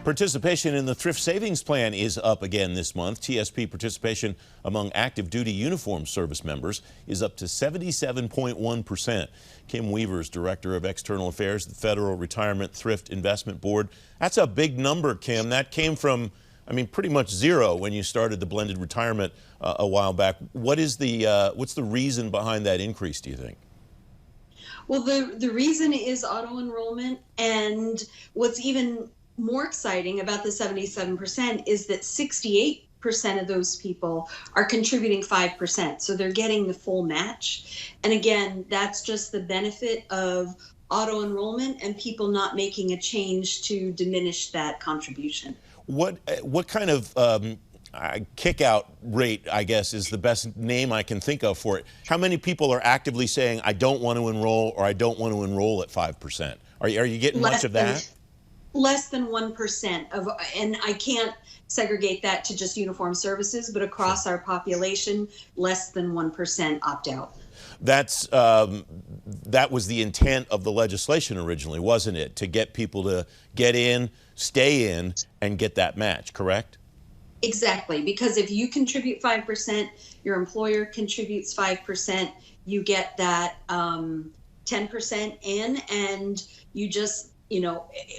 Participation in the Thrift Savings Plan is up again this month. TSP participation among active duty uniform service members is up to 77.1%. Kim Weaver's Director of External Affairs at the Federal Retirement Thrift Investment Board. That's a big number, Kim. That came from, pretty much zero when you started the blended retirement a while back. What's the reason behind that increase, do you think? Well, the reason is auto-enrollment, and what's even more exciting about the 77% is that 68% of those people are contributing 5%. So they're getting the full match. And again, that's just the benefit of auto-enrollment and people not making a change to diminish that contribution. What kind of kick-out rate, I guess, is the best name I can think of for it? How many people are actively saying, I don't want to enroll, or I don't want to enroll at 5%? Are you getting much of that? Less than 1% of, and I can't segregate that to just uniform services, but across our population, less than 1% opt out. That was the intent of the legislation originally, wasn't it? To get people to get in, stay in, and get that match, correct? Exactly, because if you contribute 5%, your employer contributes 5%, you get that 10% in, and you just,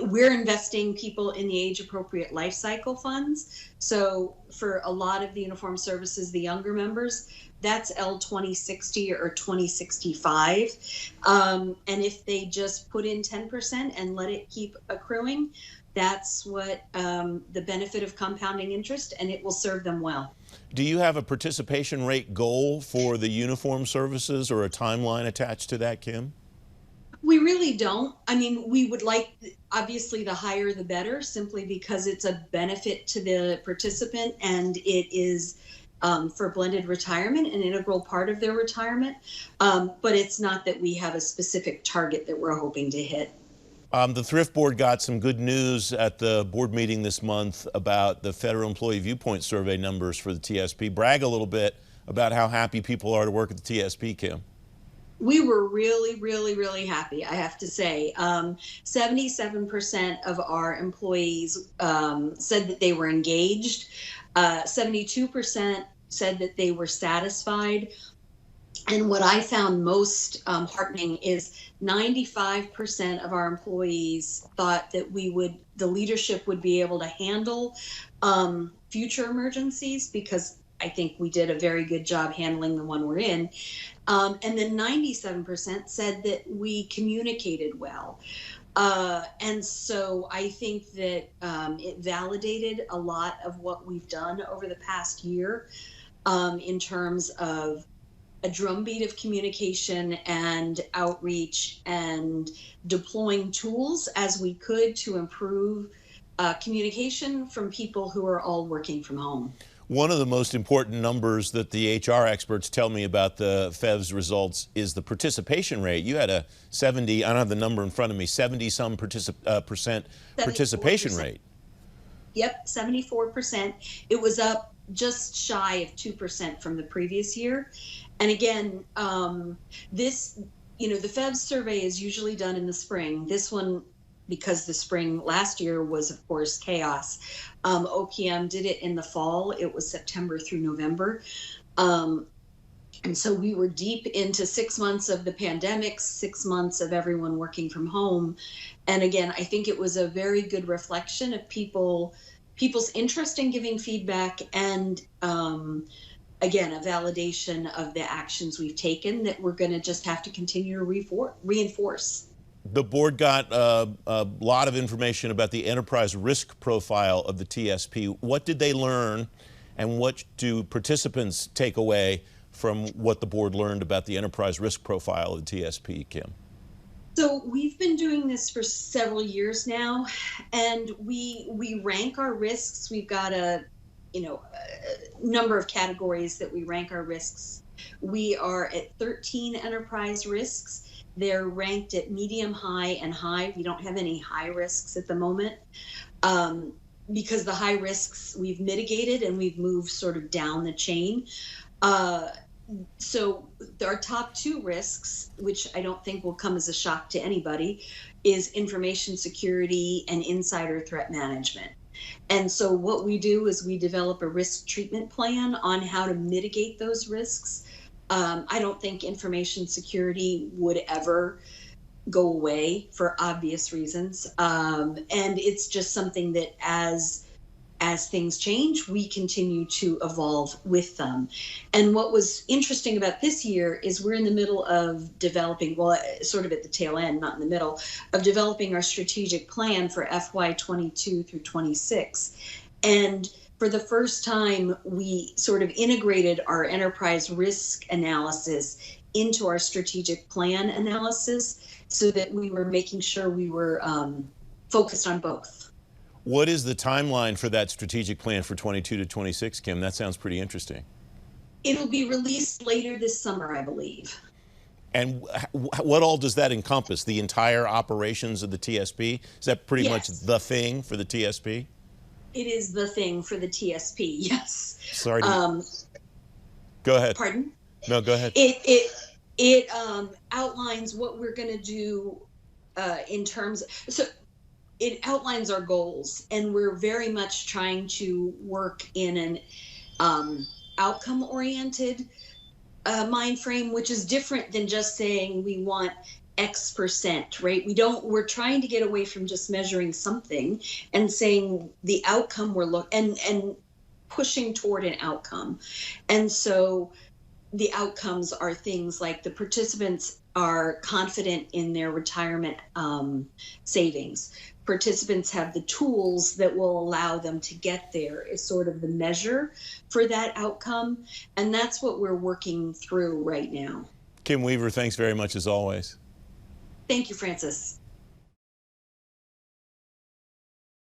we're investing people in the age-appropriate life cycle funds. So for a lot of the uniform services, the younger members, that's L2060 or 2065. And if they just put in 10% and let it keep accruing, that's what the benefit of compounding interest, and it will serve them well. Do you have a participation rate goal for the uniform services or a timeline attached to that, Kim? We really don't. We would like, obviously, the higher the better, simply because it's a benefit to the participant, and it is for blended retirement, an integral part of their retirement. But it's not that we have a specific target that we're hoping to hit. The Thrift Board got some good news at the board meeting this month about the Federal Employee Viewpoint Survey numbers for the TSP. Brag a little bit about how happy people are to work at the TSP, Kim. We were really, really, really happy, I have to say. 77% of our employees said that they were engaged. 72% said that they were satisfied. And what I found most heartening is 95% of our employees thought that the leadership would be able to handle future emergencies, because I think we did a very good job handling the one we're in. And then 97% said that we communicated well. And so I think that it validated a lot of what we've done over the past year in terms of a drumbeat of communication and outreach and deploying tools as we could to improve communication from people who are all working from home. One of the most important numbers that the HR experts tell me about the FEVS results is the participation rate. You had a 70, I don't have the number in front of me, 70-some percent participation rate. Yep, 74%. It was up just shy of 2% from the previous year. And again, the FEVS survey is usually done in the spring. This one, because the spring last year was, of course, chaos. OPM did it in the fall. It was September through November. And so we were deep into 6 months of the pandemic, 6 months of everyone working from home. And again, I think it was a very good reflection of people's interest in giving feedback, and again, a validation of the actions we've taken that we're going to just have to continue to reinforce. The board got a lot of information about the enterprise risk profile of the TSP. What did they learn, and what do participants take away from what the board learned about the enterprise risk profile of the TSP, Kim? So we've been doing this for several years now, and we rank our risks. We've got a number of categories that we rank our risks. We are at 13 enterprise risks. They're ranked at medium, high, and high. We don't have any high risks at the moment because the high risks we've mitigated and we've moved sort of down the chain. So our top two risks, which I don't think will come as a shock to anybody, is information security and insider threat management. And so what we do is we develop a risk treatment plan on how to mitigate those risks. I don't think information security would ever go away for obvious reasons. And it's just something that as things change, we continue to evolve with them. And what was interesting about this year is we're in the middle of developing, well, sort of at the tail end, not in the middle, of developing our strategic plan for FY 22 through 26. And for the first time, we sort of integrated our enterprise risk analysis into our strategic plan analysis so that we were making sure we were focused on both. What is the timeline for that strategic plan for 22 to 26, Kim? That sounds pretty interesting. It'll be released later this summer, I believe. And what all does that encompass? The entire operations of the TSP? Is that pretty much the thing for the TSP? It is the thing for the TSP, yes. Sorry. Go ahead. Pardon? No, go ahead. It outlines what we're going to do in terms. So it outlines our goals, and we're very much trying to work in an outcome-oriented mind frame, which is different than just saying we want X%, right? We're trying to get away from just measuring something and saying the outcome and pushing toward an outcome. And so the outcomes are things like the participants are confident in their retirement savings. Participants have the tools that will allow them to get there is sort of the measure for that outcome. And that's what we're working through right now. Kim Weaver, thanks very much as always. Thank you, Francis.